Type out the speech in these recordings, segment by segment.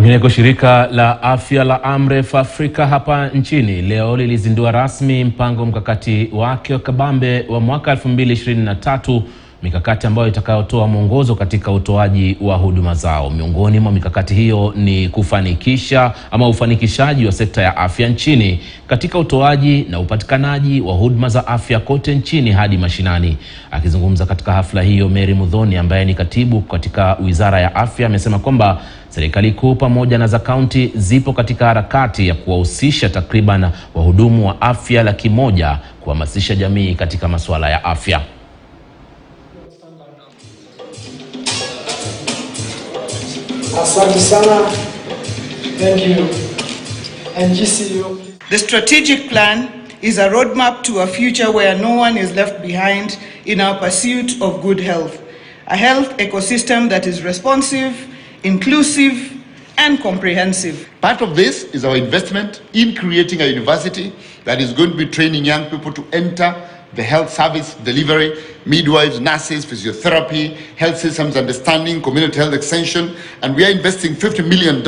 Kwingineko, shirika la afya la AMREF Afrika hapa nchini leo lilizindua rasmi mpango mkakati wake wa kabambe wa mwaka 2023, mikakati ambayo itakayotoa mwongozo katika utoaji wa huduma zao. Miongoni mwa mikakati hiyo ni ufanikishaji wa sekta ya afya nchini katika utoaji na upatikanaji wa huduma za afya kote nchini hadi mashinani. Akizungumza katika hafla hiyo, Mary Mudhoni ambaye ni katibu katika Wizara ya Afya amesema kwamba serikali kuu pamoja na za kaunti zipo katika harakati ya kuwahusisha takriban wahudumu wa afya 100,000 kuhamasisha jamii katika masuala ya afya. Asante sana. Thank you. And GCU. The strategic plan is a roadmap to a future where no one is left behind in our pursuit of good health. A health ecosystem that is responsive, inclusive, and comprehensive. Part of this is our investment in creating a university that is going to be training young people to enter the health service delivery, midwives, nurses, physiotherapy, health systems understanding, community health extension, and we are investing $50 million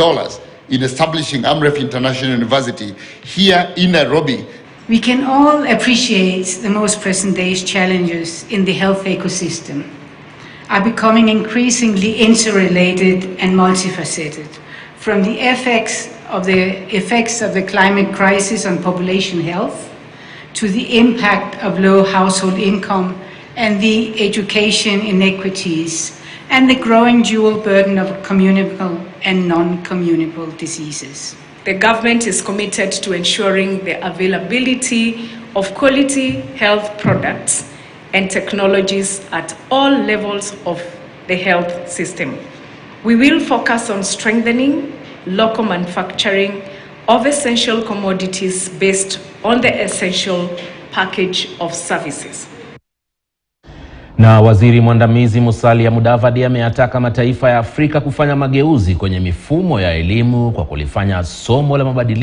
in establishing AMREF International University here in Nairobi. We can all appreciate the most present day's challenges in the health ecosystem are becoming increasingly interrelated and multifaceted, from the effects of the climate crisis on population health, to the impact of low household income and the education inequities, and the growing dual burden of communicable and non-communicable diseases. The government is committed to ensuring the availability of quality health products and technologies at all levels of the health system. We will focus on strengthening local manufacturing of essential commodities based on the essential package of services. Na waziri mwandamizi Musalia Mudavadi ameyataka mataifa ya Afrika kufanya mageuzi kwenye mifumo ya elimu kwa kulifanya somo la mabadiliko